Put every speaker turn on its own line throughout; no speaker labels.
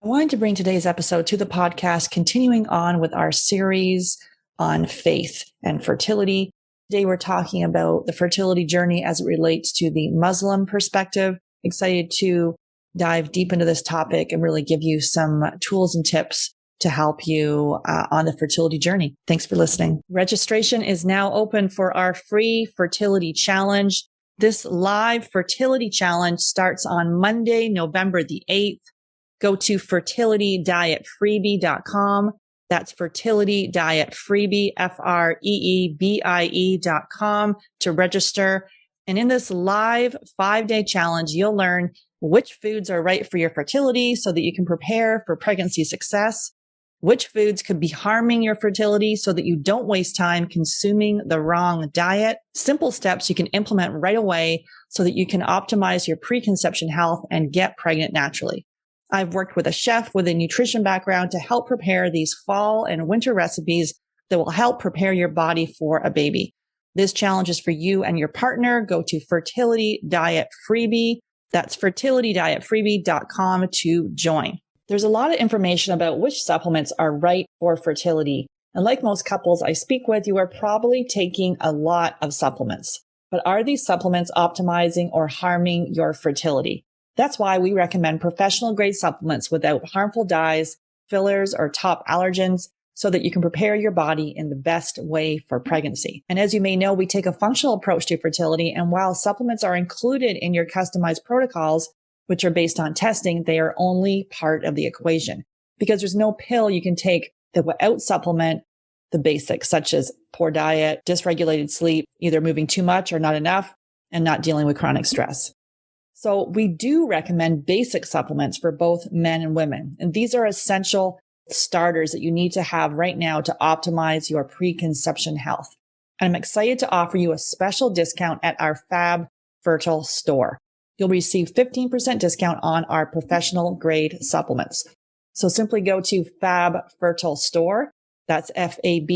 I wanted to bring today's episode to the podcast, continuing on with our series on faith and fertility. Today, we're talking about the fertility journey as it relates to the Muslim perspective. Excited to dive deep into this topic and really give you some tools and tips to help you on the fertility journey. Thanks for listening. Registration is now open for our free fertility challenge. This live fertility challenge starts on Monday, November the 8th. Go to fertilitydietfreebie.com. That's fertilitydietfreebie, FREEBIE.com to register. And in this live 5-day challenge, you'll learn which foods are right for your fertility so that you can prepare for pregnancy success, which foods could be harming your fertility so that you don't waste time consuming the wrong diet, simple steps you can implement right away so that you can optimize your preconception health and get pregnant naturally. I've worked with a chef with a nutrition background to help prepare these fall and winter recipes that will help prepare your body for a baby. This challenge is for you and your partner. Go to Fertility Diet Freebie. That's fertilitydietfreebie.com to join. There's a lot of information about which supplements are right for fertility. And like most couples I speak with, you are probably taking a lot of supplements. But are these supplements optimizing or harming your fertility? That's why we recommend professional grade supplements without harmful dyes, fillers, or top allergens so that you can prepare your body in the best way for pregnancy. And as you may know, we take a functional approach to fertility. And while supplements are included in your customized protocols, which are based on testing, they are only part of the equation because there's no pill you can take that will out-supplement the basics, such as poor diet, dysregulated sleep, either moving too much or not enough, and not dealing with chronic stress. So we do recommend basic supplements for both men and women. And these are essential starters that you need to have right now to optimize your preconception health. And I'm excited to offer you a special discount at our Fab Fertile store. You'll receive 15% discount on our professional grade supplements. So simply go to Fab Fertile Store. That's FAB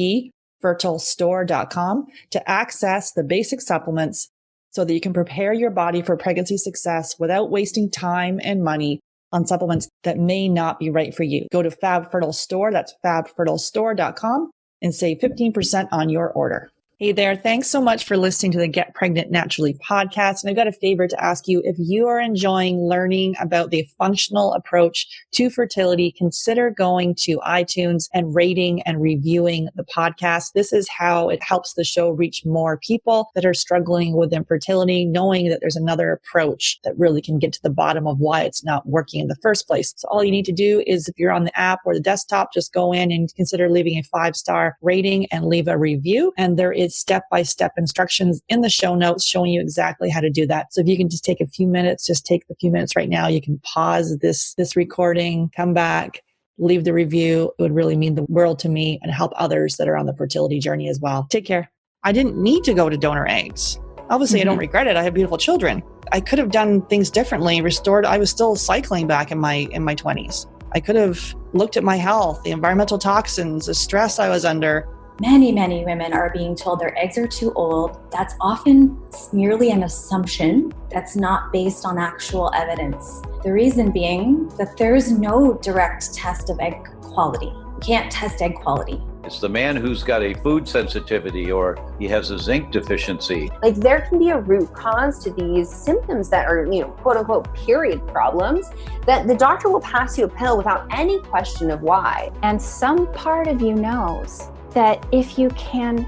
fertilestore.com to access the basic supplements so that you can prepare your body for pregnancy success without wasting time and money on supplements that may not be right for you. Go to Fab Fertile Store, that's fabfertilestore.com, and save 15% on your order. Hey there, thanks so much for listening to the Get Pregnant Naturally podcast. And I've got a favor to ask you. If you are enjoying learning about the functional approach to fertility, consider going to iTunes and rating and reviewing the podcast. This is how it helps the show reach more people that are struggling with infertility, knowing that there's another approach that really can get to the bottom of why it's not working in the first place. So all you need to do is, if you're on the app or the desktop, just go in and consider leaving a 5-star rating and leave a review. And there is step-by-step instructions in the show notes showing you exactly how to do that. So if you can just take a few minutes, just take the few minutes right now. You can pause this recording, come back, leave the review. It would really mean the world to me and help others that are on the fertility journey as well. Take care. I didn't need to go to donor eggs. Obviously, I don't regret it. I have beautiful children. I could have done things differently, restored. I was still cycling back in my 20s. I could have looked at my health, the environmental toxins, the stress I was under.
Many women are being told their eggs are too old. That's often merely an assumption that's not based on actual evidence. The reason being that there's no direct test of egg quality. You can't test egg quality.
It's the man who's got a food sensitivity or he has a zinc deficiency.
Like, there can be a root cause to these symptoms that are, quote unquote, period problems, that the doctor will pass you a pill without any question of why.
And some part of you knows that if you can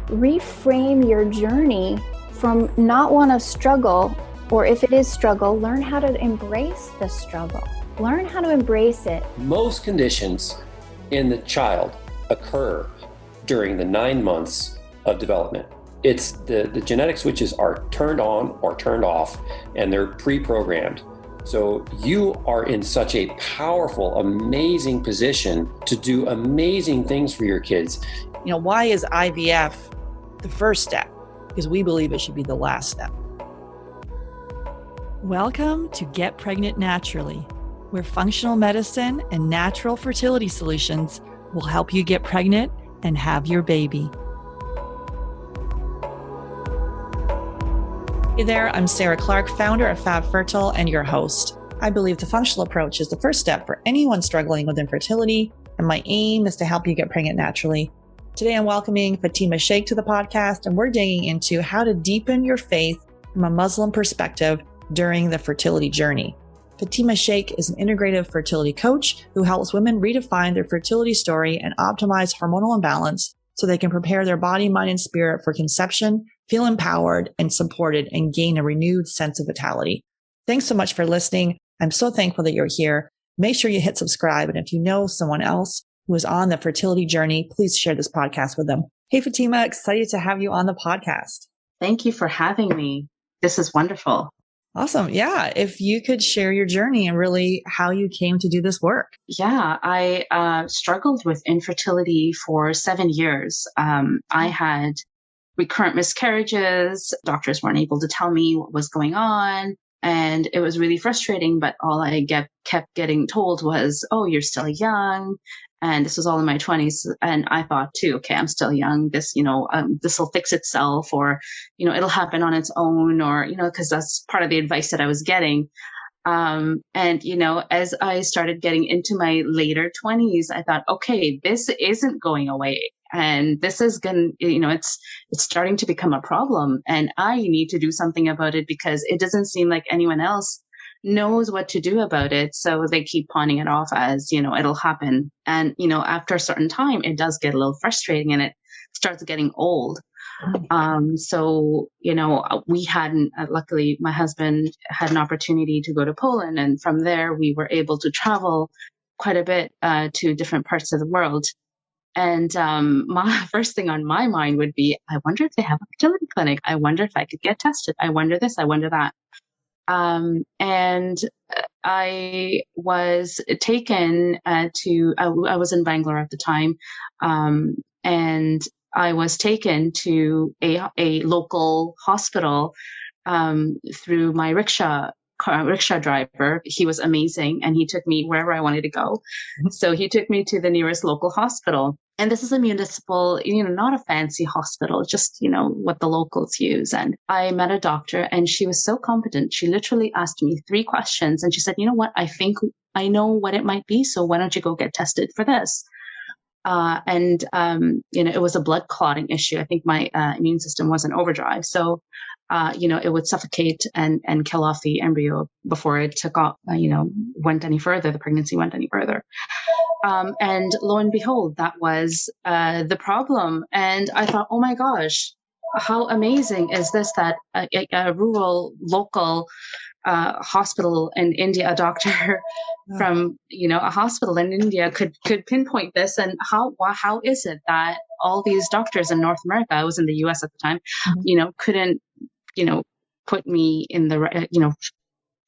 reframe your journey from not want to struggle, or if it is struggle, learn how to embrace the struggle. Learn how to embrace it.
Most conditions in the child occur during the 9 months of development. It's the genetic switches are turned on or turned off, and they're pre-programmed. So you are in such a powerful, amazing position to do amazing things for your kids.
Why is IVF the first step? Because we believe it should be the last step. Welcome to Get Pregnant Naturally, where functional medicine and natural fertility solutions will help you get pregnant and have your baby. Hey there, I'm Sarah Clark, founder of Fab Fertile and your host. I believe the functional approach is the first step for anyone struggling with infertility, and my aim is to help you get pregnant naturally. Today, I'm welcoming Fatima Shaikh to the podcast, and we're digging into how to deepen your faith from a Muslim perspective during the fertility journey. Fatima Shaikh is an integrative fertility coach who helps women redefine their fertility story and optimize hormonal imbalance so they can prepare their body, mind, and spirit for conception, feel empowered and supported, and gain a renewed sense of vitality. Thanks so much for listening. I'm so thankful that you're here. Make sure you hit subscribe. And if you know someone else who is on the fertility journey, please share this podcast with them. Hey, Fatima, excited to have you on the podcast.
Thank you for having me. This is wonderful.
Awesome. Yeah. If you could share your journey and really how you came to do this work.
Yeah, I struggled with infertility for 7 years. I had recurrent miscarriages. Doctors weren't able to tell me what was going on. And it was really frustrating, but all I kept getting told was, oh, you're still young. And this was all in my 20s. And I thought too, okay, I'm still young. This will fix itself, or, it'll happen on its own, or, because that's part of the advice that I was getting. And, as I started getting into my later 20s, I thought, okay, this isn't going away. And this is it's starting to become a problem, and I need to do something about it because it doesn't seem like anyone else knows what to do about it. So they keep pawning it off as, it'll happen. And, after a certain time, it does get a little frustrating and it starts getting old. So, we hadn't, luckily my husband had an opportunity to go to Poland, and from there we were able to travel quite a bit to different parts of the world. And my first thing on my mind would be, I wonder if they have a fertility clinic. I wonder if I could get tested. I wonder this, I wonder that. And I was taken I was in Bangalore at the time, and I was taken to a local hospital through my rickshaw driver. He was amazing, and he took me wherever I wanted to go. So he took me to the nearest local hospital. And this is a municipal, not a fancy hospital, just, what the locals use. And I met a doctor, and she was so competent. She literally asked me 3 questions, and she said, you know what, I think I know what it might be. So why don't you go get tested for this? It was a blood clotting issue. I think my immune system was in overdrive. So, it would suffocate and kill off the embryo before it took off, went any further, the pregnancy went any further. And lo and behold, that was the problem. And I thought, oh my gosh, how amazing is this that a rural, local hospital in India, a doctor from, a hospital in India could pinpoint this. And how is it that all these doctors in North America, I was in the US at the time, couldn't, put me in the right,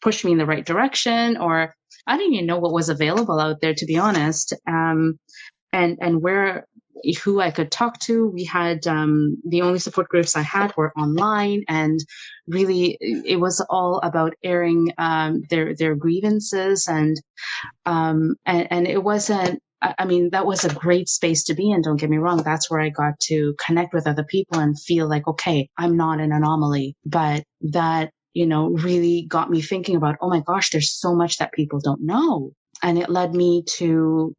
push me in the right direction, or I didn't even know what was available out there, to be honest. And who I could talk to. We had, the only support groups I had were online, and really it was all about airing, their grievances. And it wasn't, that was a great space to be in. Don't get me wrong. That's where I got to connect with other people and feel like, okay, I'm not an anomaly, but that, really got me thinking about, oh my gosh, there's so much that people don't know. And it led me to,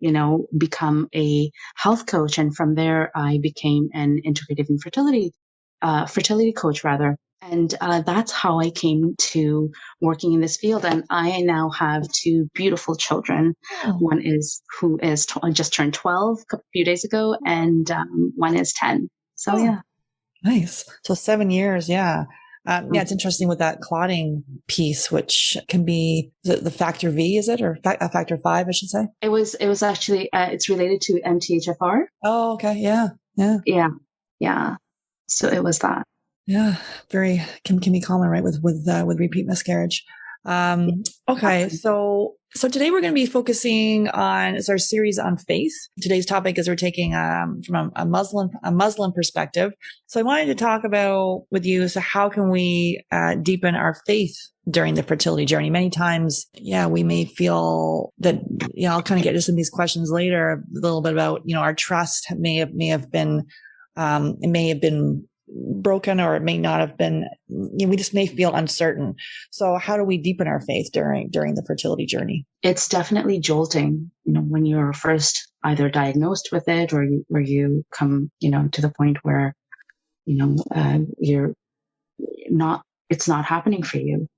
become a health coach. And from there, I became an integrative fertility coach rather. And that's how I came to working in this field. And I now have 2 beautiful children. One who just turned 12 a few days ago, and one is 10. So yeah.
Nice. So 7 years. Yeah. It's interesting with that clotting piece, which can be the factor V, is it? Or a factor 5, I should say?
It was actually, it's related to MTHFR.
Oh, okay. Yeah. Yeah.
Yeah. Yeah. So it was that.
Yeah. Very, can be common, right? With repeat miscarriage. Okay. So today we're going to be focusing on, it's our series on faith. Today's topic is we're taking, from a Muslim perspective. So I wanted to talk about with you, so how can we, deepen our faith during the fertility journey? Many times, we may feel that, I'll kind of get to some of these questions later, a little bit about, our trust may have been broken, or it may not have been, we just may feel uncertain. So how do we deepen our faith during the fertility journey?
It's definitely jolting, when you're first either diagnosed with it or you come, to the point where, you're not, it's not happening for you.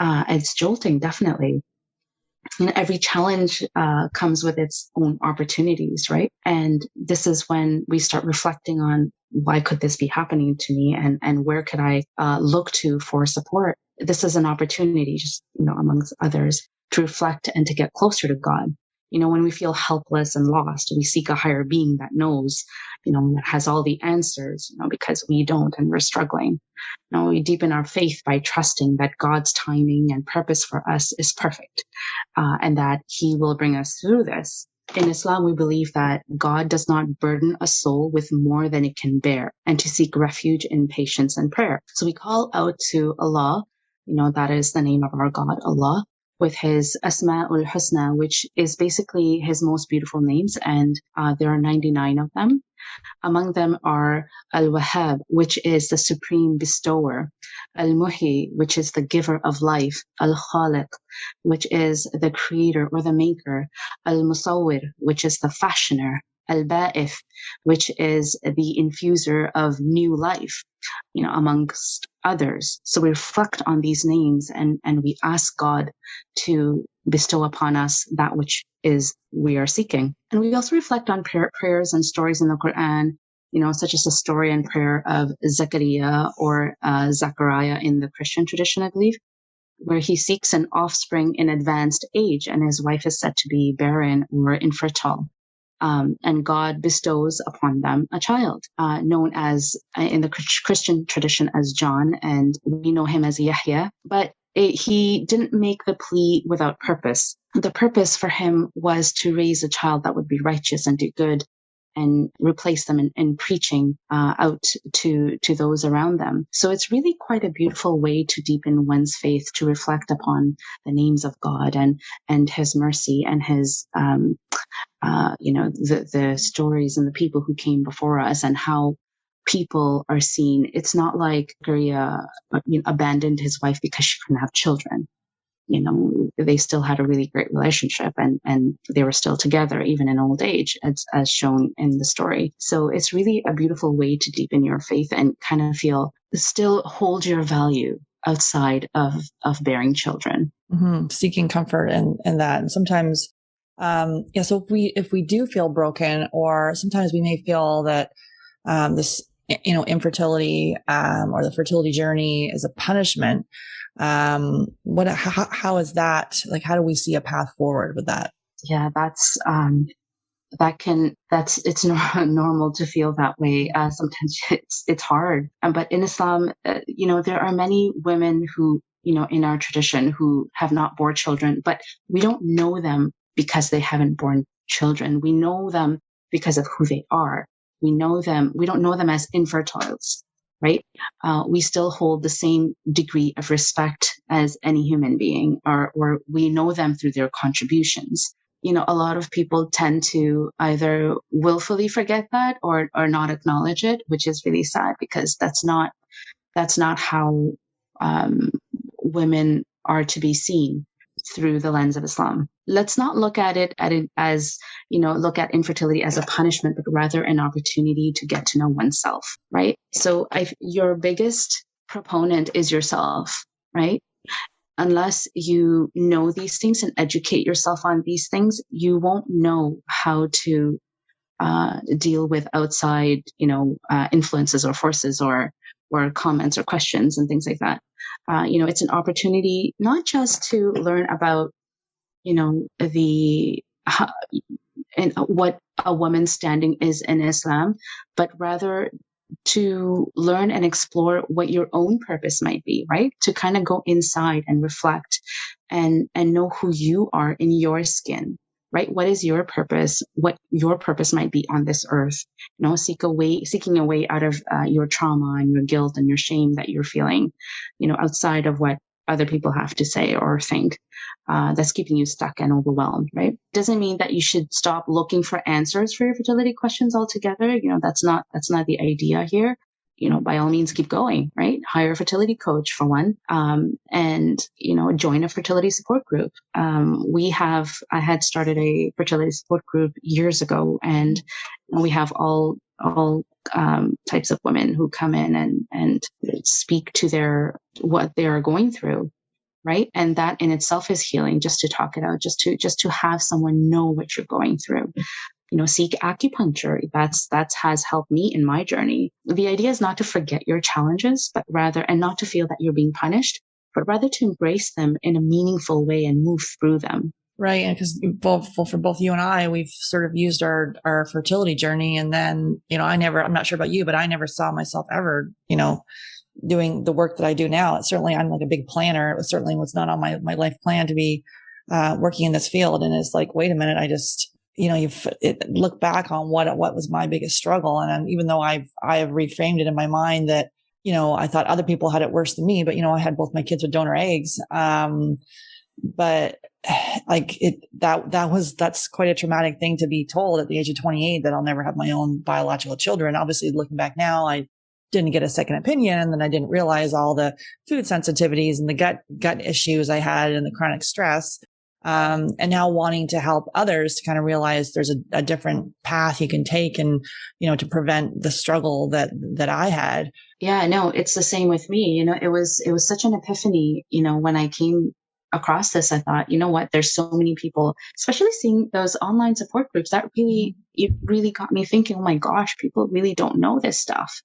It's jolting, definitely. Every challenge comes with its own opportunities, right? And this is when we start reflecting on, why could this be happening to me, and where could I look to for support? This is an opportunity, just amongst others, to reflect and to get closer to God. When we feel helpless and lost, we seek a higher being that knows, that has all the answers, because we don't, and we're struggling. We deepen our faith by trusting that God's timing and purpose for us is perfect, and that He will bring us through this. In Islam, we believe that God does not burden a soul with more than it can bear, and to seek refuge in patience and prayer. So we call out to Allah, that is the name of our God, Allah, with His Asma'ul Husna, which is basically His most beautiful names, and there are 99 of them. Among them are Al-Wahhab, which is the supreme bestower, Al-Muhi, which is the giver of life, Al-Khaliq, which is the creator or the maker, Al-Musawwir, which is the fashioner, Al-Ba'ith, which is the infuser of new life, amongst others. So we reflect on these names and we ask God to bestow upon us that which is we are seeking. And we also reflect on prayers and stories in the Quran, such as the story and prayer of Zechariah or Zechariah in the Christian tradition, I believe, where he seeks an offspring in advanced age and his wife is said to be barren or infertile. And God bestows upon them a child, known as, in the Christian tradition, as John, and we know him as Yahya, but he didn't make the plea without purpose. The purpose for him was to raise a child that would be righteous and do good and replace them in preaching out to those around them. So it's really quite a beautiful way to deepen one's faith, to reflect upon the names of God and His mercy and His, the stories and the people who came before us and how people are seen. It's not like Zechariah abandoned his wife because she couldn't have children. They still had a really great relationship and they were still together even in old age, as shown in the story. So it's really a beautiful way to deepen your faith and kind of still hold your value outside of bearing children.
Mm-hmm. Seeking comfort in that. And sometimes, so if we do feel broken, or sometimes we may feel that this infertility or the fertility journey is a punishment. How is that? Like, how do we see a path forward with that?
Yeah, it's normal to feel that way. Sometimes it's hard. But in Islam, there are many women who, in our tradition, who have not borne children, but we don't know them because they haven't borne children. We know them because of who they are. We don't know them as infertiles, right? We still hold the same degree of respect as any human being, or we know them through their contributions. A lot of people tend to either willfully forget that or not acknowledge it, which is really sad, because that's not how women are to be seen through the lens of Islam. Let's not look at it as, look at infertility as a punishment, but rather an opportunity to get to know oneself, right? So your biggest proponent is yourself, right? Unless you know these things and educate yourself on these things, you won't know how to deal with outside, influences or forces or comments or questions and things like that. It's an opportunity not just to learn about, what a woman's standing is in Islam, but rather to learn and explore what your own purpose might be, right? To kind of go inside and reflect and know who you are in your skin, right? What is your purpose? What your purpose might be on this earth? Seeking a way out of your trauma and your guilt and your shame that you're feeling, outside of what other people have to say or think. That's keeping you stuck and overwhelmed, right? Doesn't mean that you should stop looking for answers for your fertility questions altogether. That's not the idea here. by all means keep going, right? Hire a fertility coach for one, and, join a fertility support group. I had started a fertility support group years ago, and we have all types of women who come in and speak to what they are going through. Right. And that in itself is healing, just to talk it out, just to have someone know what you're going through. Seek acupuncture. That has helped me in my journey. The idea is not to forget your challenges, but rather, and not to feel that you're being punished, but rather to embrace them in a meaningful way and move through them.
Right. And because for both you and I, we've sort of used our fertility journey. And then, I'm not sure about you, but I never saw myself ever, doing the work that I do now. Certainly, I'm like a big planner. It certainly was not on my life plan to be working in this field. And it's like, wait a minute, I just, look back on what was my biggest struggle. And even though I have reframed it in my mind that, I thought other people had it worse than me, but, I had both my kids with donor eggs. But like that's quite a traumatic thing to be told at the age of 28 that I'll never have my own biological children. Obviously, looking back now, I didn't get a second opinion. And then I didn't realize all the food sensitivities and the gut issues I had and the chronic stress. And now wanting to help others to kind of realize there's a different path you can take and, to prevent the struggle that I had.
Yeah, no, it's the same with me. It was such an epiphany, when I came across this, I thought, what, there's so many people, especially seeing those online support groups, it really got me thinking, oh my gosh, people really don't know this stuff.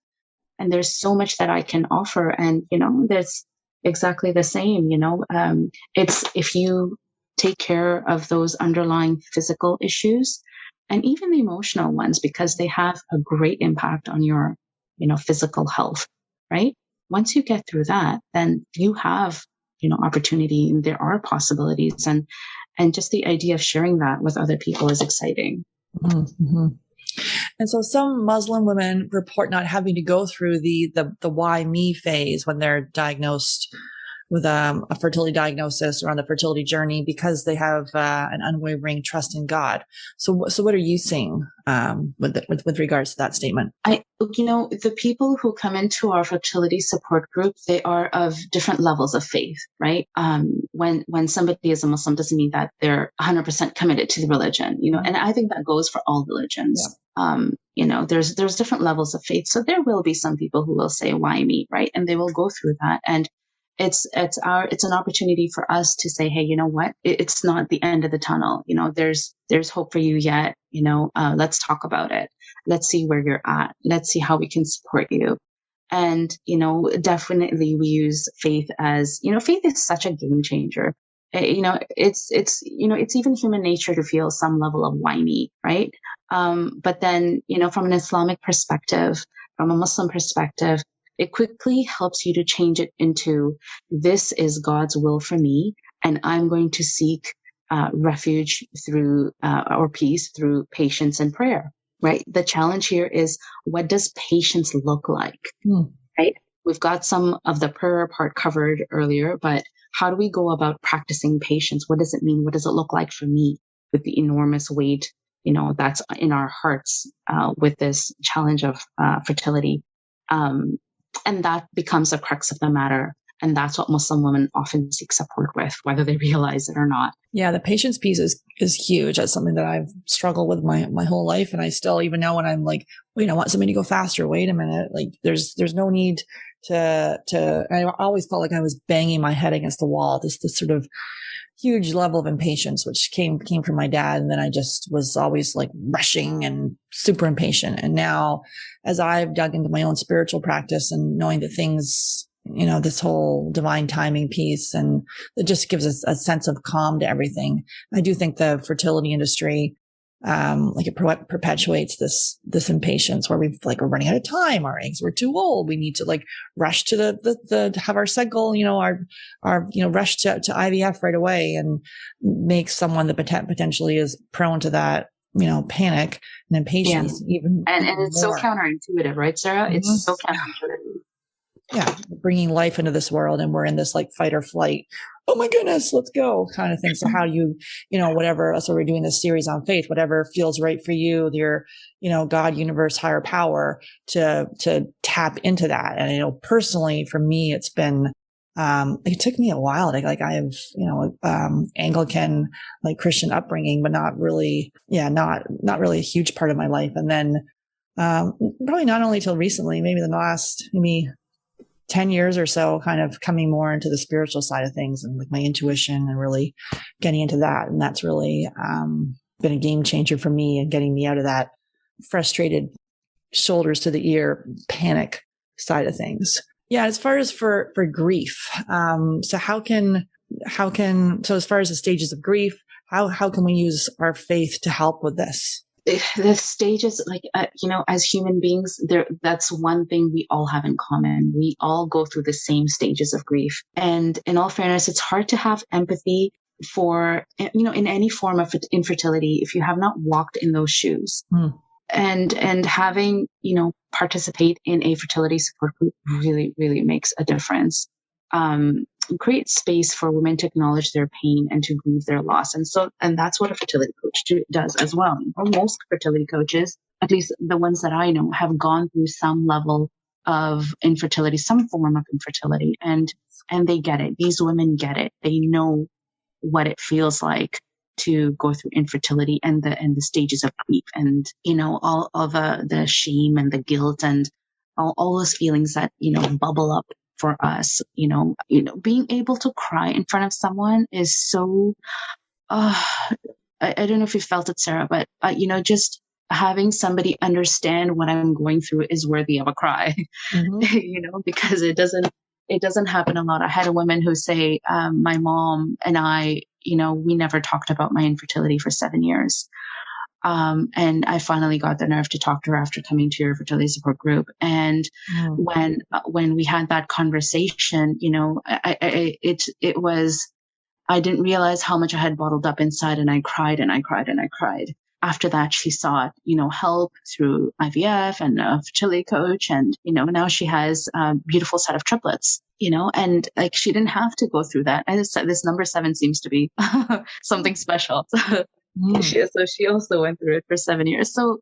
And there's so much that I can offer. And, there's exactly the same, it's if you take care of those underlying physical issues and even the emotional ones, because they have a great impact on your, physical health, right? Once you get through that, then you have, opportunity, and there are possibilities. And just the idea of sharing that with other people is exciting.
Mm-hmm. And so some Muslim women report not having to go through the why me phase when they're diagnosed with a fertility diagnosis or on the fertility journey because they have an unwavering trust in God. So what are you seeing with regards to that statement?
The people who come into our fertility support group, they are of different levels of faith, right? When somebody is a Muslim doesn't mean that they're 100% committed to the religion, and I think that goes for all religions. Yeah. There's different levels of faith. So there will be some people who will say, why me, right? And they will go through that. And it's an opportunity for us to say, hey, you know what? It's not the end of the tunnel. There's hope for you yet. Let's talk about it. Let's see where you're at. Let's see how we can support you. And, definitely we use faith as, faith is such a game changer. It's even human nature to feel some level of why me, right? But then, from an Islamic perspective, from a Muslim perspective, it quickly helps you to change it into, this is God's will for me, and I'm going to seek refuge through or peace through patience and prayer, right? The challenge here is, what does patience look like, right? We've got some of the prayer part covered earlier, but how do we go about practicing patience? What does it mean? What does it look like for me with the enormous weight, that's in our hearts with this challenge of fertility? And that becomes the crux of the matter. And that's what Muslim women often seek support with, whether they realize it or not.
Yeah, the patience piece is huge. That's something that I've struggled with my whole life. And I still, even now when I'm like, wait, I want somebody to go faster. Wait a minute. Like there's no need to, I always felt like I was banging my head against the wall. This sort of huge level of impatience, which came from my dad. And then I just was always like rushing and super impatient. And now as I've dug into my own spiritual practice and knowing that things, this whole divine timing piece, and it just gives us a sense of calm to everything. I do think the fertility industry, it perpetuates this impatience where we're running out of time. Our eggs were too old. We need to rush to the have our cycle, our rush to IVF right away, and make someone that potentially is prone to that, panic and impatience.
Yeah. And it's more. So counterintuitive, right, Sarah? It's so counterintuitive.
bringing life into this world, and we're in this like fight or flight. Oh my goodness, let's go kind of thing. So how whatever, that's why we're doing this series on faith, whatever feels right for you, your, God, universe, higher power, to tap into that. And, personally for me, it's been, it took me a while to I have, Anglican, like Christian upbringing, but not really, not really a huge part of my life. And then, probably not only till recently, maybe the last, 10 years or so, kind of coming more into the spiritual side of things and like my intuition and really getting into that. And that's really, been a game changer for me and getting me out of that frustrated shoulders to the ear panic side of things. Yeah. As far as for grief. So so as far as the stages of grief, how can we use our faith to help with this?
The stages, as human beings, that's one thing we all have in common. We all go through the same stages of grief. And in all fairness, it's hard to have empathy for, in any form of infertility if you have not walked in those shoes. And having, participate in a fertility support group really, really makes a difference. Create space for women to acknowledge their pain and to grieve their loss. And that's what a fertility coach does as well. Most fertility coaches, at least the ones that I know, have gone through some level of infertility, some form of infertility, and they get it. These women get it. They know what it feels like to go through infertility and the stages of grief, and all of the shame and the guilt and all those feelings that bubble up for us. Being able to cry in front of someone is so I don't know if you felt it, Sarah, but just having somebody understand what I'm going through is worthy of a cry. Because it doesn't happen a lot. I had a woman who say, my mom and I, we never talked about my infertility for 7 years. And I finally got the nerve to talk to her after coming to your fertility support group. And when we had that conversation, I didn't realize how much I had bottled up inside, and I cried and I cried and I cried. After that, she sought, help through IVF and a fertility coach. And, now she has a beautiful set of triplets, and like, she didn't have to go through that. I said, this number 7 seems to be something special. She also went through it for 7 years. So,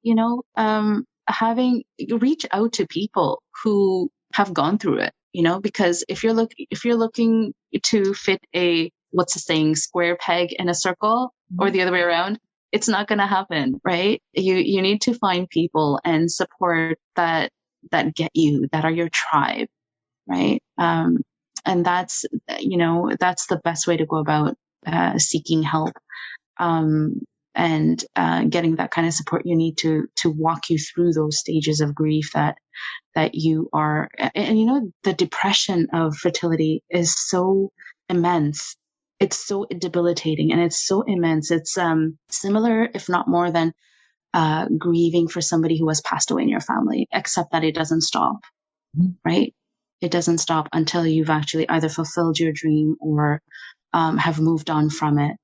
reach out to people who have gone through it, because if you're looking to fit what's the saying, square peg in a circle, or the other way around, it's not going to happen, right? You need to find people and support that get you, that are your tribe, right? And that's the best way to go about seeking help. And getting that kind of support you need to walk you through those stages of grief that you are. And the depression of fertility is so immense. It's so debilitating and it's so immense. It's similar, if not more than grieving for somebody who has passed away in your family, except that it doesn't stop, right? It doesn't stop until you've actually either fulfilled your dream or have moved on from it.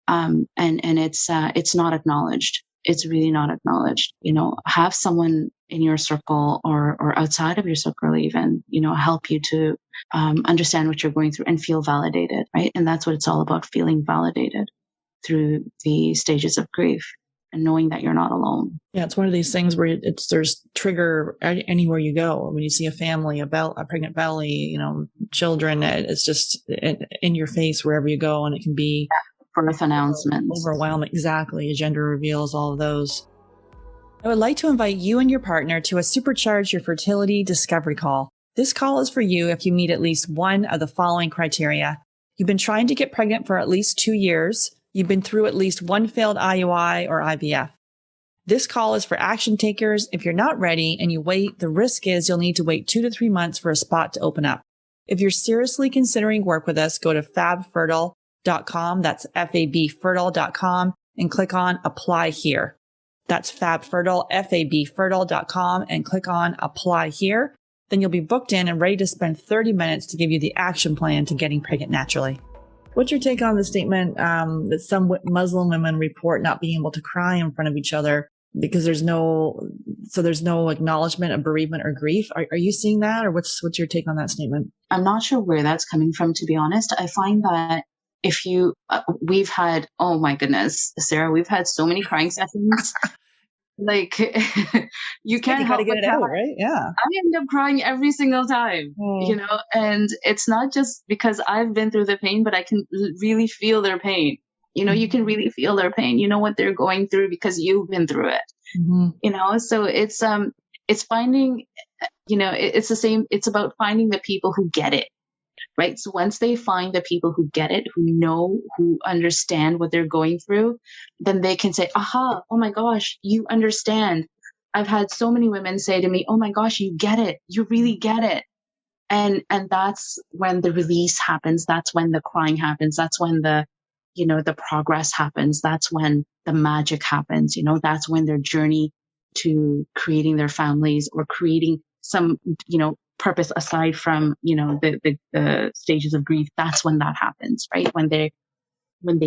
And it's not acknowledged. It's really not acknowledged. Have someone in your circle or outside of your circle even, help you to understand what you're going through and feel validated, right? And that's what it's all about, feeling validated through the stages of grief and knowing that you're not alone. Yeah, it's one of these things where there's trigger anywhere you go. When you see a family, a pregnant belly, children, it's just in your face wherever you go, and it can be birth announcements, overwhelming. Exactly, gender reveals, all of those. I would like to invite you and your partner to a Supercharge Your Fertility Discovery Call. This call is for you if you meet at least one of the following criteria. You've been trying to get pregnant for at least 2 years. You've been through at least one failed IUI or IVF. This call is for action takers. If you're not ready and you wait, the risk is you'll need to wait 2 to 3 months for a spot to open up. If you're seriously considering work with us, go to fabfertile.com. That's fabfertile.com and click on Apply Here. That's Fab Fertile, fabfertile.com, and click on Apply Here. Then you'll be booked in and ready to spend 30 minutes to give you the action plan to getting pregnant naturally. What's your take on the statement that some Muslim women report not being able to cry in front of each other because there's no
so there's no acknowledgement of bereavement or grief. Are you seeing that, or what's your take on that statement?
I'm not sure where that's coming from, to be honest. I find that if you, we've had, oh my goodness, Sarah, we've had so many crying sessions. Like you can't help
get it out, right? Yeah.
I end up crying every single time, you know, and it's not just because I've been through the pain, but I can really feel their pain. You know, you can really feel their pain. You know what they're going through because you've been through it, you know? So it's finding, you know, it's the same. It's about finding the people who get it. Right. So once they find the people who get it, who know, who understand what they're going through, then they can say, aha, oh my gosh, you understand. I've had so many women say to me, oh my gosh, you get it. You really get it. And that's when the release happens. That's when the crying happens. That's when the, you know, the progress happens. That's when the magic happens. You know, that's when their journey to creating their families or creating some, you know, purpose aside from, you know, the stages of grief. That's when that happens, right? When they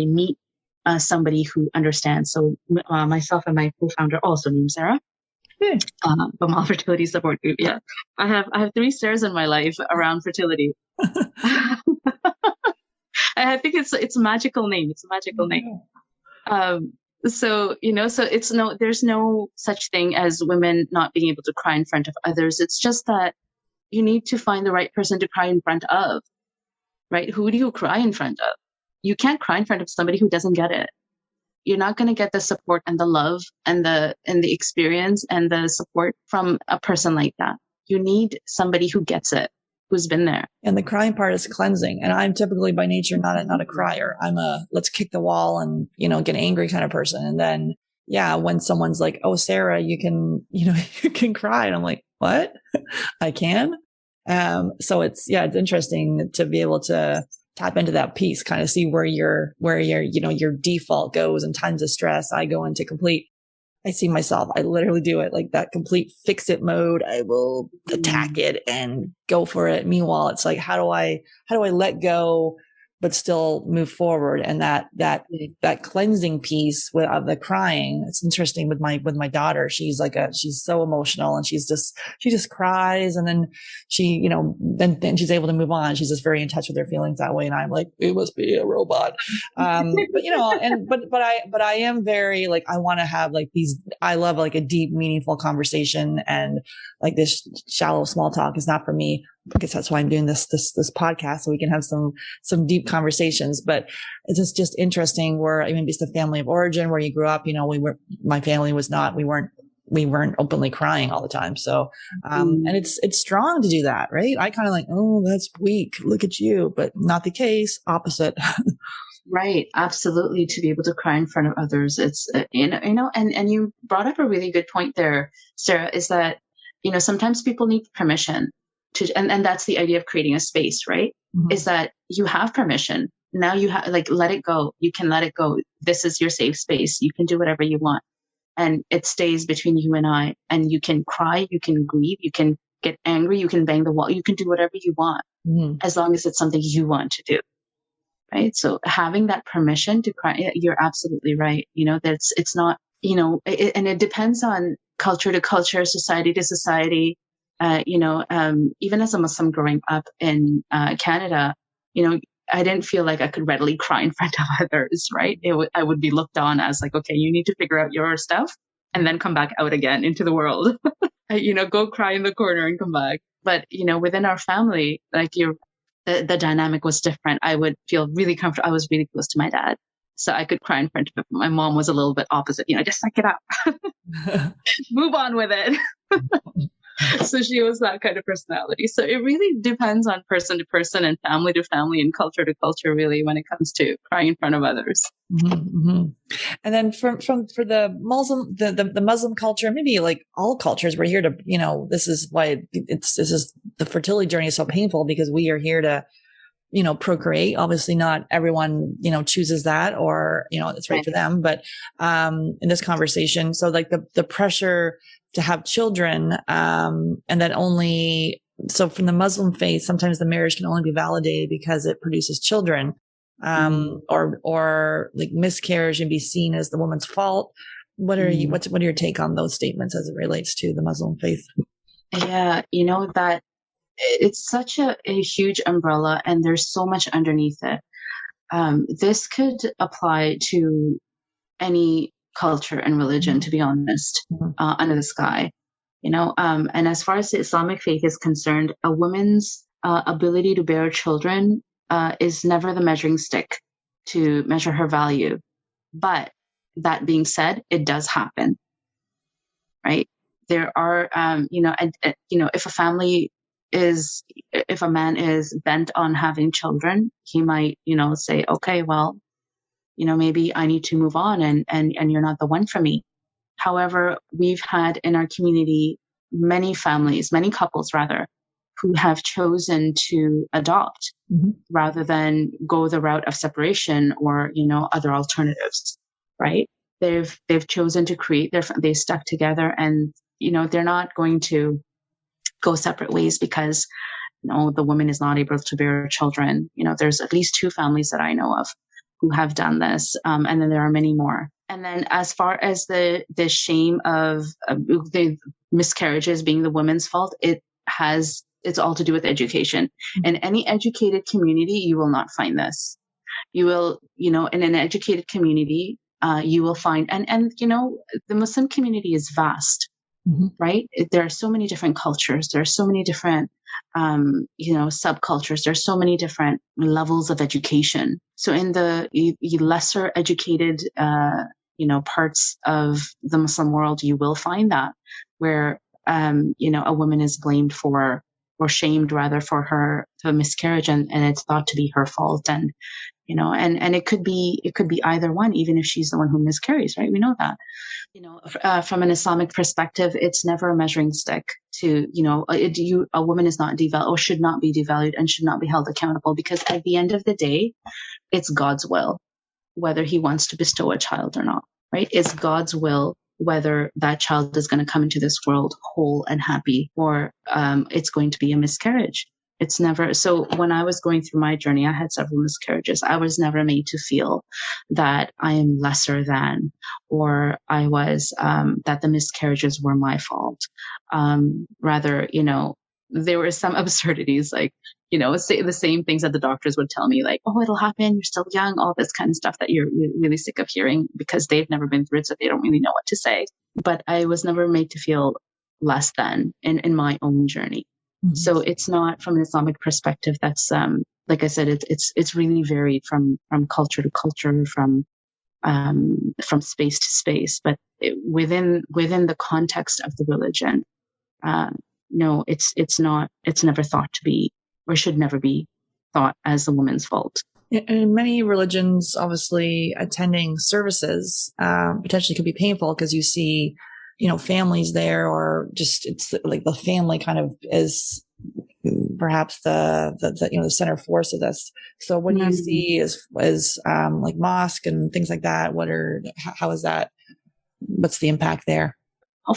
meet somebody who understands. So myself and my co-founder, also named Sarah, from Fertility Support Group. Yeah, I have 3 Sarahs in my life around fertility. I think it's a magical name. It's a magical name. So, you know, so there's no such thing as women not being able to cry in front of others. It's just that you need to find the right person to cry in front of, right? Who do you cry in front of? You can't cry in front of somebody who doesn't get it. You're not going to get the support and the love and the experience and the support from a person like that. You need somebody who gets it, who's been there.
And the crying part is cleansing. And I'm typically by nature not a crier. I'm a let's kick the wall and, you know, get angry kind of person. And then, yeah, when someone's like, oh, Sarah, you can cry. And I'm like, what? I can. So it's interesting to be able to tap into that piece, kind of see where your, you know, your default goes in times of stress. I go into I see myself, I literally do it like that complete fix it mode. I will attack it and go for it. Meanwhile, it's like, how do I let go, but still move forward? And that cleansing piece of the crying, it's interesting with my daughter. She's she's so emotional and she just cries. And then she, you know, then she's able to move on. She's just very in touch with her feelings that way. And I'm like, it must be a robot. But you know, but I am very like, I want to have like I love like a deep, meaningful conversation, and like this shallow small talk is not for me. I guess that's why I'm doing this podcast, so we can have some deep conversations. But it's just interesting where, I mean, it's the family of origin where you grew up, you know, my family was not, we weren't openly crying all the time. So, and it's strong to do that, right? I kind of like, oh, that's weak. Look at you, but not the case. Opposite.
Right. Absolutely. To be able to cry in front of others. It's, you know, and you brought up a really good point there, Sarah, is that, you know, sometimes people need permission and that's the idea of creating a space, right? Mm-hmm. Is that you have permission. Now you have, like, let it go. You can let it go. This is your safe space. You can do whatever you want. And it stays between you and I. And you can cry, you can grieve, you can get angry, you can bang the wall, you can do whatever you want, as long as it's something you want to do. Right. So having that permission to cry, you're absolutely right. You know, it's not, you know, and it depends on culture to culture, society to society. You know, even as a Muslim growing up in Canada, you know, I didn't feel like I could readily cry in front of others, right? I would be looked on as like, okay, you need to figure out your stuff and then come back out again into the world. You know, go cry in the corner and come back. But, you know, within our family, like the dynamic was different. I would feel really comfortable. I was really close to my dad, so I could cry in front of him. My mom was a little bit opposite, you know, just suck it up, move on with it. So she was that kind of personality. So it really depends on person to person and family to family and culture to culture, really, when it comes to crying in front of others.
Mm-hmm. And then for the Muslim, the Muslim culture, maybe like all cultures, we're here to, you know, this is why this is the fertility journey is so painful, because we are here to, you know, procreate. Obviously not everyone, you know, chooses that, or, you know, it's right for them. But, in this conversation, so like the pressure to have children, and then so from the Muslim faith, sometimes the marriage can only be validated because it produces children, or like miscarriage and be seen as the woman's fault. What are your take on those statements as it relates to the Muslim faith?
Yeah, that it's such a huge umbrella and there's so much underneath it. This could apply to any culture and religion, to be honest, under the sky, and as far as the Islamic faith is concerned, a woman's ability to bear children is never the measuring stick to measure her value. But that being said, it does happen, right? There are, if a man is bent on having children, he might, say, okay, well, maybe I need to move on and you're not the one for me. However, we've had in our community many couples rather, who have chosen to adopt rather than go the route of separation or, other alternatives, right? They've chosen to create they stuck together and, they're not going to go separate ways because, the woman is not able to bear children. There's at least 2 families that I know of who have done this. And then there are many more. And then as far as the shame of the miscarriages being the woman's fault, it's all to do with education. In any educated community, you will not find this. You will, in an educated community, you will find, and the Muslim community is vast, right? There are so many different cultures. There are so many different, subcultures. There's so many different levels of education. So in the lesser educated, parts of the Muslim world, you will find that where, a woman is blamed for, or shamed rather, for her miscarriage, and it's thought to be her fault. And, and it could be either one, even if she's the one who miscarries, right? We know that. From an Islamic perspective, it's never a measuring stick to, a woman is not devalued or should not be devalued and should not be held accountable, because at the end of the day, it's God's will, whether he wants to bestow a child or not, right? It's God's will whether that child is going to come into this world whole and happy, or it's going to be a miscarriage. It's never. So when I was going through my journey, I had several miscarriages. I was never made to feel that I am lesser than, or I was, that the miscarriages were my fault. Rather, there were some absurdities, like, say the same things that the doctors would tell me, like, oh, it'll happen, you're still young, all this kind of stuff that you're really sick of hearing because they've never been through it, so they don't really know what to say. But I was never made to feel less than in my own journey. So it's not, from an Islamic perspective, that's, like I said, it's really varied from culture to culture, from space to space, but within the context of the religion, no, it's never thought to be, or should never be thought as the woman's fault.
In many religions, obviously, attending services potentially could be painful because you see, families there, or just it's like the family kind of is perhaps the center force of this. So what do you see as like mosque and things like that? How is that? What's the impact there?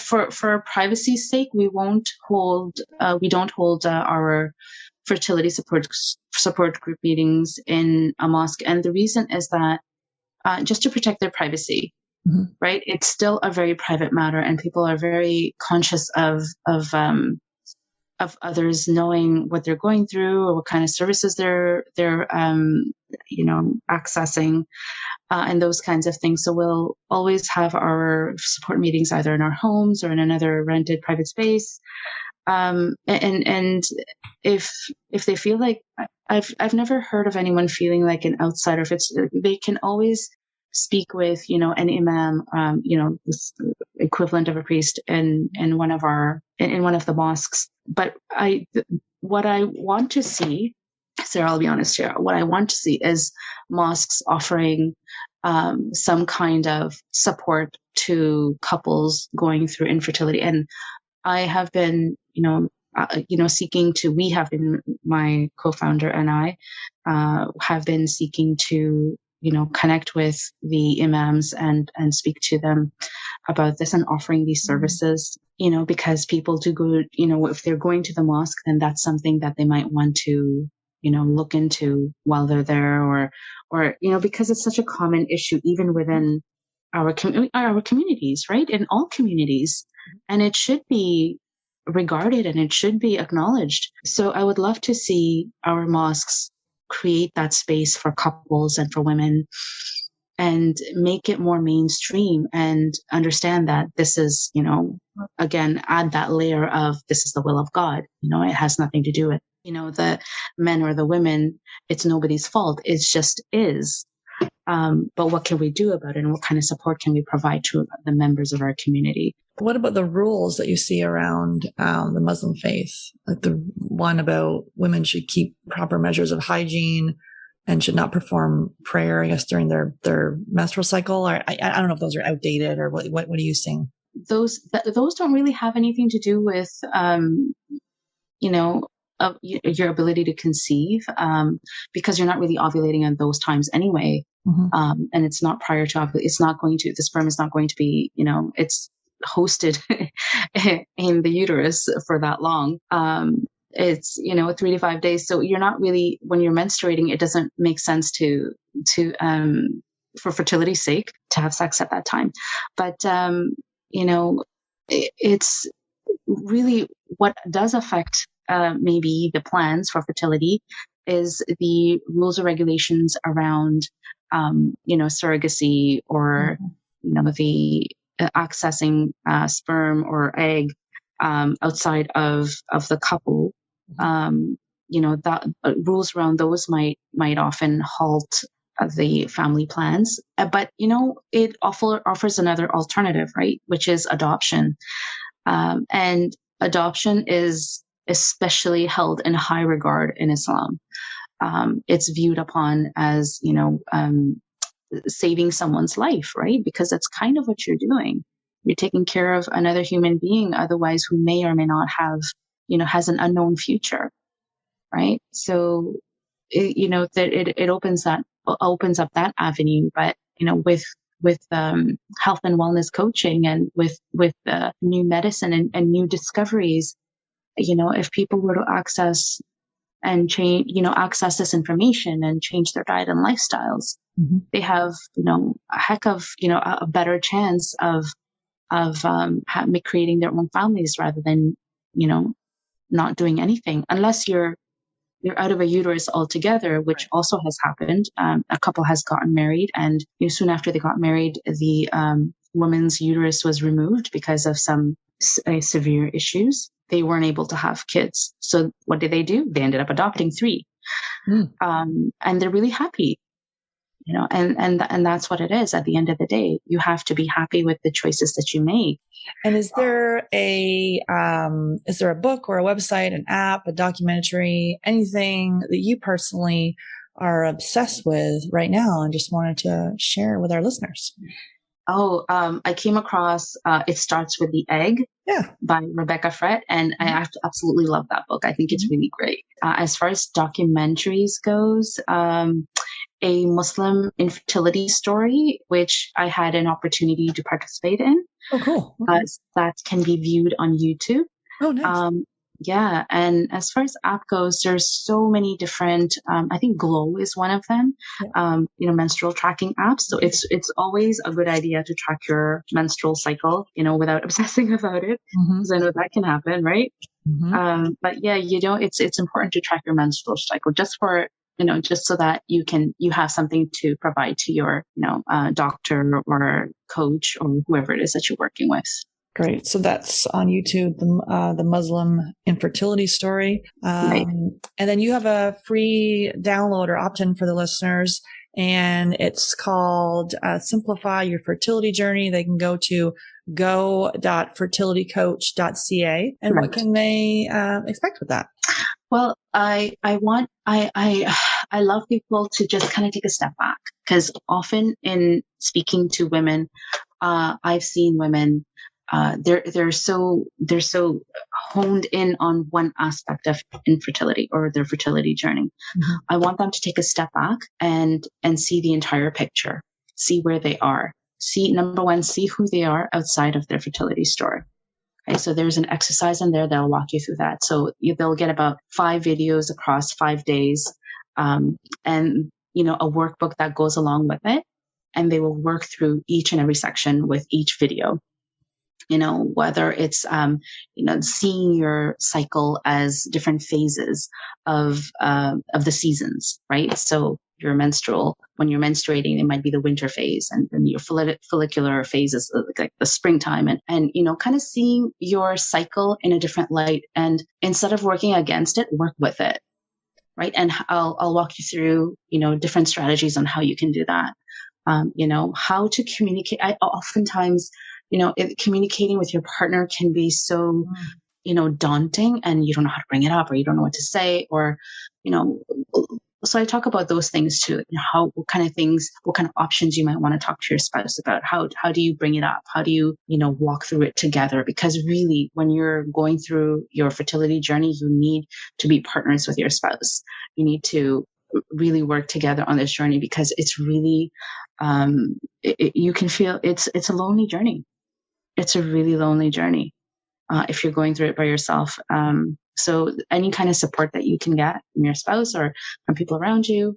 For privacy's sake, we don't hold our fertility support group meetings in a mosque, and the reason is that just to protect their privacy, right? It's still a very private matter, and people are very conscious of others knowing what they're going through or what kind of services they're accessing. And those kinds of things. So we'll always have our support meetings either in our homes or in another rented private space. And if they feel like, I've never heard of anyone feeling like an outsider. They can always speak with, an imam, this equivalent of a priest in one of the mosques. But what I want to see, Sarah, I'll be honest here, what I want to see is mosques offering some kind of support to couples going through infertility. And I have been, my co-founder and I have been seeking to, connect with the imams and speak to them about this and offering these services, because people do go, if they're going to the mosque, then that's something that they might want to, look into while they're there, or, because it's such a common issue, even within our communities, right? In all communities. And it should be regarded and it should be acknowledged. So I would love to see our mosques create that space for couples and for women and make it more mainstream and understand that this is, again, add that layer of this is the will of God. It has nothing to do with, the men or the women. It's nobody's fault. It just is. But what can we do about it, and what kind of support can we provide to the members of our community?
What about the rules that you see around the Muslim faith? Like the one about women should keep proper measures of hygiene and should not perform prayer, I guess, during their menstrual cycle. Or I don't know if those are outdated, or what are you seeing?
Those don't really have anything to do with, of your ability to conceive, because you're not really ovulating at those times anyway. Mm-hmm. And it's not prior to ovulation. It's not going to, the sperm is not going to be, it's hosted in the uterus for that long. It's, 3 to 5 days. So you're not really, when you're menstruating, it doesn't make sense to for fertility's sake to have sex at that time. But, it's really what does affect maybe the plans for fertility is the rules or regulations around, surrogacy or, the accessing sperm or egg outside of the couple. That rules around those might often halt the family plans. But, it offers another alternative, right? Which is adoption. And adoption is especially held in high regard in Islam. It's viewed upon as, saving someone's life, right? Because that's kind of what you're doing. You're taking care of another human being, otherwise who may or may not have, has an unknown future, right? So, it opens up that avenue. But, with health and wellness coaching and with new medicine and new discoveries, if people were to access and change, access this information and change their diet and lifestyles, mm-hmm. they have, a heck of, a better chance of creating their own families rather than, not doing anything, unless you're out of a uterus altogether, which also has happened. A couple has gotten married, and soon after they got married, the woman's uterus was removed because of some severe issues. They weren't able to have kids. So what did they do? They ended up adopting 3. And they're really happy, and that's what it is. At the end of the day, you have to be happy with the choices that you make. And
is there a book or a website, an app, a documentary, anything that you personally are obsessed with right now and just wanted to share with our listeners?
I came across It Starts with the Egg by Rebecca Frett, and I absolutely love that book. I think it's really great. As far as documentaries goes, a Muslim infertility story, which I had an opportunity to participate in.
Oh, cool.
That can be viewed on YouTube.
Oh, nice.
Yeah. And as far as app goes, there's so many different, I think Glow is one of them, menstrual tracking apps. So it's always a good idea to track your menstrual cycle, without obsessing about it, because I know that can happen, right? Mm-hmm. But yeah, it's important to track your menstrual cycle just for, just so that you have something to provide to your, doctor or coach or whoever it is that you're working with.
Great. So that's on YouTube, the Muslim infertility story.
Right.
And then you have a free download or opt-in for the listeners, and it's called Simplify Your Fertility Journey. They can go to go.fertilitycoach.ca. And What can they expect with that?
Well, I love people to just kind of take a step back, because often in speaking to women, I've seen women, they're so honed in on one aspect of infertility or their fertility journey. Mm-hmm. I want them to take a step back and see the entire picture, see where they are, number one, see who they are outside of their fertility story. Okay, so there's an exercise in there that'll walk you through that. So they'll get about 5 videos across 5 days, and a workbook that goes along with it. and they will work through each and every section with each video. Whether it's, seeing your cycle as different phases of the seasons, right? So when you're menstruating, it might be the winter phase, and then your follicular phase is like the springtime, and kind of seeing your cycle in a different light. And instead of working against it, work with it, right? And I'll walk you through, different strategies on how you can do that. How to communicate. Oftentimes, communicating with your partner can be so, daunting, and you don't know how to bring it up, or you don't know what to say, or, so I talk about those things too. What kind of options you might want to talk to your spouse about. How do you bring it up? How do you, walk through it together? Because really, when you're going through your fertility journey, you need to be partners with your spouse. You need to really work together on this journey, because it's really, you can feel it's a lonely journey. It's a really lonely journey if you're going through it by yourself. So any kind of support that you can get from your spouse or from people around you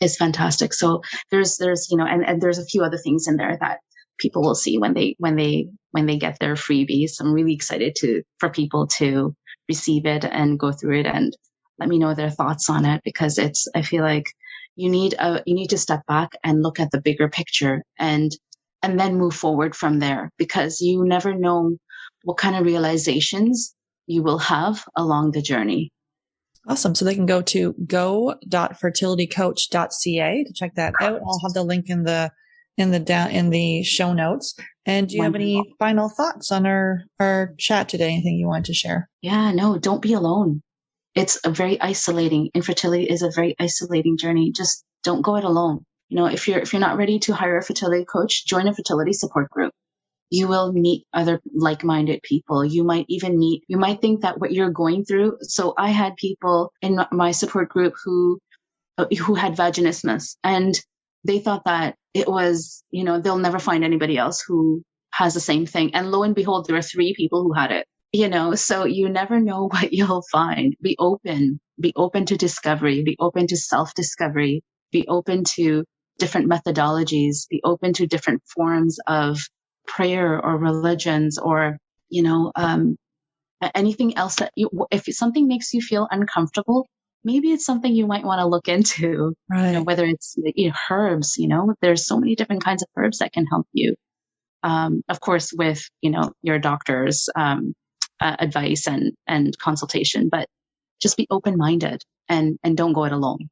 is fantastic. So there's and there's a few other things in there that people will see when they get their freebies. I'm really excited for people to receive it and go through it and let me know their thoughts on it, because I feel like you need to step back and look at the bigger picture and then move forward from there, because you never know what kind of realizations you will have along the journey.
Awesome. So they can go to go.fertilitycoach.ca to check that out. I'll have the link in the show notes. And do you have any final thoughts on our chat today? Anything you want to share?
Yeah, no, don't be alone. It's infertility is a very isolating journey. Just don't go it alone. If you're not ready to hire a fertility coach, join a fertility support group. You will meet other like-minded people. You might think that what you're going through. So I had people in my support group who had vaginismus, and they thought that it was, they'll never find anybody else who has the same thing. And lo and behold, there were 3 people who had it. So you never know what you'll find. Be open to discovery, be open to self-discovery, be open to different methodologies, be open to different forms of prayer or religions, or, anything else that if something makes you feel uncomfortable, maybe it's something you might want to look into,
right?
Whether it's herbs, there's so many different kinds of herbs that can help you. Of course, with, your doctor's, advice and consultation, but just be open-minded and don't go it alone.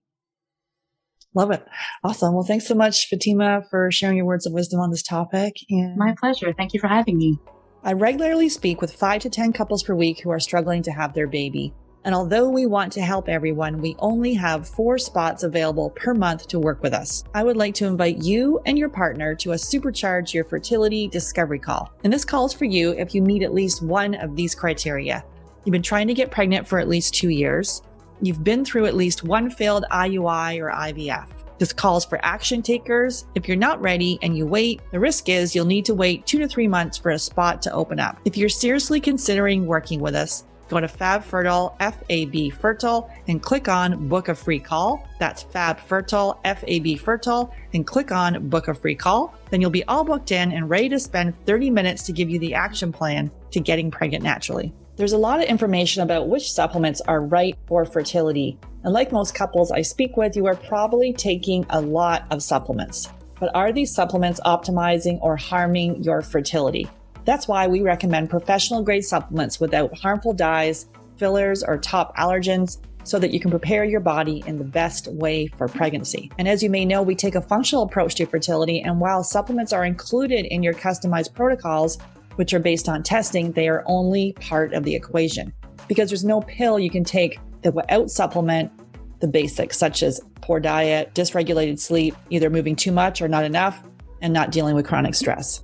Love it. Awesome. Well, thanks so much, Fatima, for sharing your words of wisdom on this topic. And
my pleasure. Thank you for having me.
I regularly speak with 5 to 10 couples per week who are struggling to have their baby. And although we want to help everyone, we only have 4 spots available per month to work with us. I would like to invite you and your partner to a Supercharge Your Fertility Discovery Call. And this call is for you if you meet at least one of these criteria. You've been trying to get pregnant for at least 2 years. You've been through at least one failed IUI or IVF. This call is for action takers. If you're not ready and you wait, the risk is you'll need to wait 2 to 3 months for a spot to open up. If you're seriously considering working with us, go to Fab Fertile, F-A-B Fertile, and click on Book a Free Call. That's Fab Fertile, F-A-B Fertile, and click on Book a Free Call. Then you'll be all booked in and ready to spend 30 minutes to give you the action plan to getting pregnant naturally. There's a lot of information about which supplements are right for fertility. And like most couples I speak with, you are probably taking a lot of supplements. But are these supplements optimizing or harming your fertility? That's why we recommend professional grade supplements without harmful dyes, fillers, or top allergens, so that you can prepare your body in the best way for pregnancy. And as you may know, we take a functional approach to fertility, and while supplements are included in your customized protocols, which are based on testing, they are only part of the equation. Because there's no pill you can take that will out-supplement the basics, such as poor diet, dysregulated sleep, either moving too much or not enough, and not dealing with chronic stress.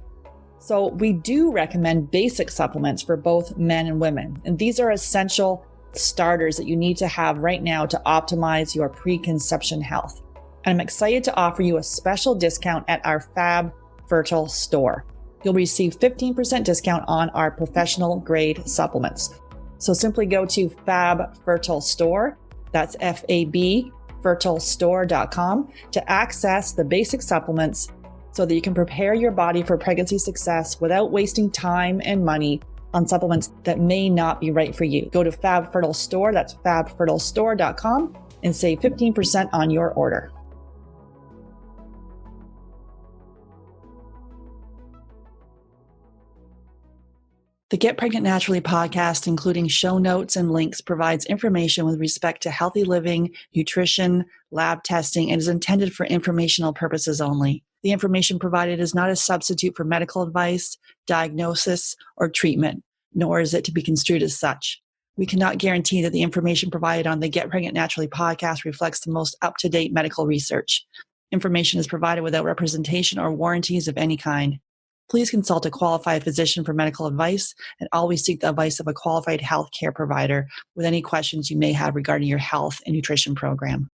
So we do recommend basic supplements for both men and women. And these are essential starters that you need to have right now to optimize your preconception health. And I'm excited to offer you a special discount at our Fab Fertile store. You'll receive 15% discount on our professional grade supplements. So simply go to Fab Fertile Store, that's F-A-B, fertilestore.com, to access the basic supplements so that you can prepare your body for pregnancy success without wasting time and money on supplements that may not be right for you. Go to Fab Fertile Store, that's fabfertilestore.com, and save 15% on your order. The Get Pregnant Naturally podcast, including show notes and links, provides information with respect to healthy living, nutrition, lab testing, and is intended for informational purposes only. The information provided is not a substitute for medical advice, diagnosis, or treatment, nor is it to be construed as such. We cannot guarantee that the information provided on the Get Pregnant Naturally podcast reflects the most up-to-date medical research. Information is provided without representation or warranties of any kind. Please consult a qualified physician for medical advice and always seek the advice of a qualified healthcare provider with any questions you may have regarding your health and nutrition program.